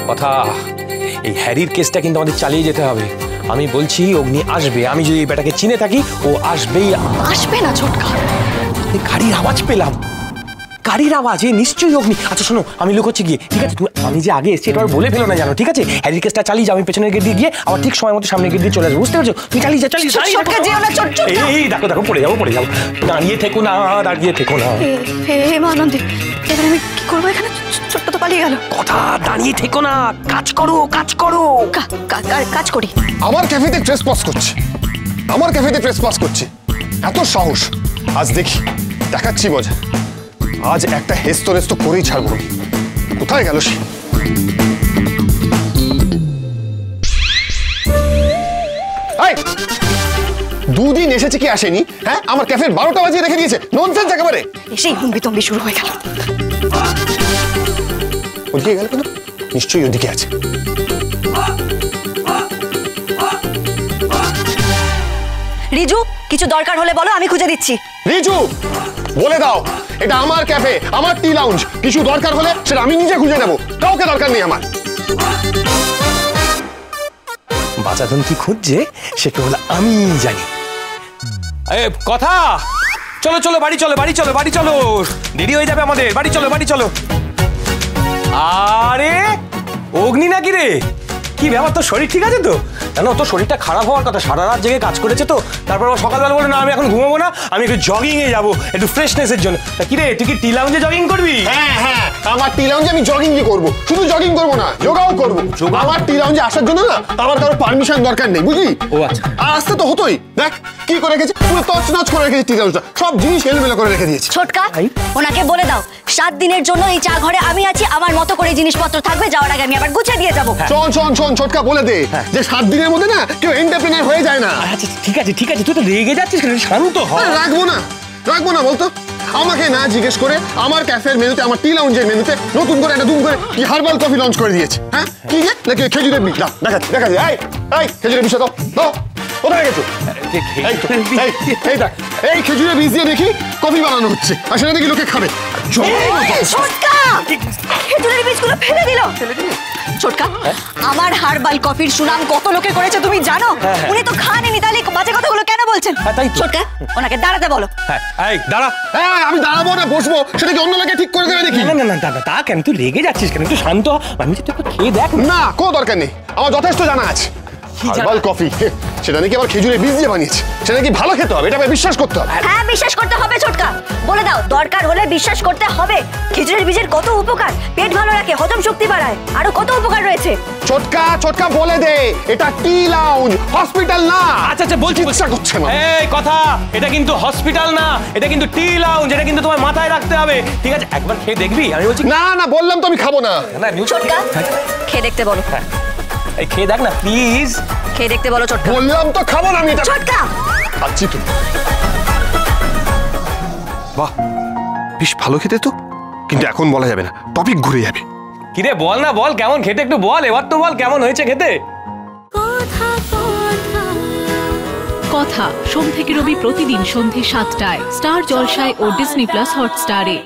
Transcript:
কথা, এই হ্যারির কেসটা কিন্তু আমাদের চালিয়ে যেতে হবে। আমি বলছি অগ্নি আসবে, আমি যদি এই বেটাকে চিনে থাকি ও আসবেই। আসবে না ছোটকা? গাড়ির আওয়াজ পেলাম, গাড়ির আওয়াজ, নিশ্চয়ই অগ্নি। আচ্ছা শোনো, আমি লুকোচ্ছি গিয়ে, ঠিক আছে? তুমি আমি যে আগে এসেছি এটা আর বলে ফেলো না, জানো, ঠিক আছে? হ্যারির কেসটা চালিয়ে যাও, আমি পেছনের গেট দিয়ে গিয়ে আবার ঠিক সময় মতো সামনের গেট দিয়ে চলে আসবো, বুঝতে পারছো? তুমি চালিয়ে যাও, চালিয়ে যাও। এই দেখো দেখো, পড়ে যাবো, পড়ে যাবো। দাঁড়িয়ে থেকো না, দাঁড়িয়ে থেকো না। হে মানন্দী, এবার আমি কি করবো এখানে? ছোট্ট তো পালিয়ে গেল। কথা, দাঁড়িয়ে থেকো না, কাজ করো, কাজ করো। কাজ করি। আমার ক্যাফেতে ট্রেসপাস করছে, আমার ক্যাফেতে ট্রেসপাস করছে, এত সাহস! আজ দেখি, দেখাচ্ছি মজা। আজ একটা হেস্ত রেস্ত করেই ছাড়বো। কোথায় গেল সে? দুদিন এসেছে কি আসেনি? হ্যাঁ, আমার ক্যাফের 12টা বাজিয়ে রেখে দিয়েছে। ননসেন্স একেবারে। এসেই হুম্বিতম্বি শুরু হয়ে গেল। ওদিকে গেল কেন? নিশ্চয়ই ওদিকে আছে। রিজু, কিছু দরকার হলে বলো, আমি খুঁজে দিচ্ছি। রিজু, বলে দাও এটা আমার ক্যাফে, আমার টি লাউঞ্জ। কিছু দরকার হলে সেটা আমি নিজে খুঁজে নেবো, কাউকে দরকার নেই আমার। বাচাদন কি খুঁজছে সেটা হলো আমি জানি। কথা, চলো চলো, বাড়ি চলো, বাড়ি চলো, বাড়ি চলো, দেরি হয়ে যাবে আমাদের। বাড়ি চলো, বাড়ি চলো। আরে অগ্নি নাকি রে? কি ব্যাপার, তোর শরীর ঠিক আছে তো? জানো, তোর শরীরটা খারাপ হওয়ার কথা, সারা রাত জেগে কাজ করেছে তো। তারপর সকালবেলা বলে না আমি এখন ঘুমাবো না, আমি একটু জগিং এ যাবো, একটু ফ্রেশনেসের জন্য। তা কি রে, তুই কি টি লাউঞ্জে জগিং করবি? হ্যাঁ হ্যাঁ, আমার টি লাউঞ্জে আমি জগিংই করবো। শুধু জগিং করবো না, যোগাও করবো। আমার টি লাউঞ্জে আসার জন্য না আমার কারো পারমিশন দরকার নেই, বুঝলি? ও আচ্ছা। আর আসতে তো হতোই। দেখ কি করে রেখেছে, পুরো তছনছ করে রেখেছে টি লাউঞ্জটা, সব জিনিস এলোমেলো করে রেখে দিয়েছে। ছোটকা, ওনাকে বলে দাও 7 দিনের জন্য এই চা ঘরে আমি আছি, আমার মতো করে জিনিসপত্র থাকবে, যাওয়ার আগে আমি আবার গুছিয়ে দিয়ে যাবো। শোন শোন শোন, ছোটকা বলে দে যে 7 দিনের মধ্যে না কেউ এন্টারপ্রেনার হয়ে যায় না। আচ্ছা ঠিক আছে, ঠিক আছে, তুই তো রেগে যাচ্ছিস, শান্ত হ। রাখবো না, রাখবো না বলতো। আমাকে না জিজ্ঞেস করে আমার ক্যাফের মেনুতে, আমার টি লাউঞ্জের মেনুতে নতুন করে একটা দুম করে কি হার্বাল কফি লঞ্চ করে দিয়েছে। হ্যাঁ কি রে, নাকি খেজুরের বীজ? দেখাচ্ছি দেখাচ্ছি। এই খেজুরের বীজটা দাও, কোথায় গেছো? এই খেজুরের বীজ দিয়ে দেখি কফি বানানো হচ্ছে, আর সেটা দেখি লোকে খাবে। ছোটকা, খেজুরের বীজগুলো ফেলে দিল। ছোটকা, আমার হার্বাল কফির সুনাম কত লোকে করেছে তুমি জানো? উনি তো খাননি, তাহলে বাজে কথাগুলো কেন বলছেন? ছোটকা, ওনাকে দাঁড়াতে বলো। এই দাঁড়া। হ্যাঁ, আমি দাঁড়াবো না বসবো সেটা কি অন্য লোকে ঠিক করে দেবে দেখি? না না না দাদা, তা কেন? তুই রেগে যাচ্ছিস কেন? তুই শান্ত হ। আমি যে তোকে খেয়ে দেখ না, কোনো দরকার নেই, আমার যথেষ্ট জানা আছে। হার্বাল কফি, সেটা নাকি আবার খেজুরের বীজ দিয়ে বানিয়েছে, সেটা নাকি ভালো খেতে হবে, এটা বিশ্বাস করতে হবে। হ্যাঁ, বিশ্বাস করতে হবে ছোটকা, বলে দাও দরকার হলে বিশ্বাস করতে হবে। খেজুরের বীজের কত উপকার, পেট ভালো রাখে, হজম শক্তি বাড়ায়, আরো কত উপকার রয়েছে। ছোটকা ছোটকা বলে দে এটা টি লাউঞ্জ, হসপিটাল না। আচ্ছা আচ্ছা, বলছি, ইচ্ছা করছে না। এই কথা, এটা কিন্তু হসপিটাল না, এটা কিন্তু টি লাউঞ্জ, এটা কিন্তু তোমার মাথায় রাখতে হবে, ঠিক আছে? একবার খেয়ে দেখবি? আমি বলছি না না, বললাম তো আমি খাবো না। ছোটকা, খেয়ে দেখতে বলো। এই খেয়ে দেখ না প্লিজ। খেয়ে দেখতে বলো ছোটকা। বললাম তো খাবো না আমি এটা। ছোটকা, খাচ্ছি তো। বাহ, বেশ ভালো খেতে তো, কিন্তু এখন বলা যাবে না, টপিক ঘুরে যাবে। কিরে বল না, বল কেমন খেতে, একটু বল, এবার তো বল কেমন হয়েছে খেতে। কথা সোম থেকে রবি প্রতিদিন সন্ধ্যে 7টায় স্টার জলসায় ও ডিজনি প্লাস হটস্টারে।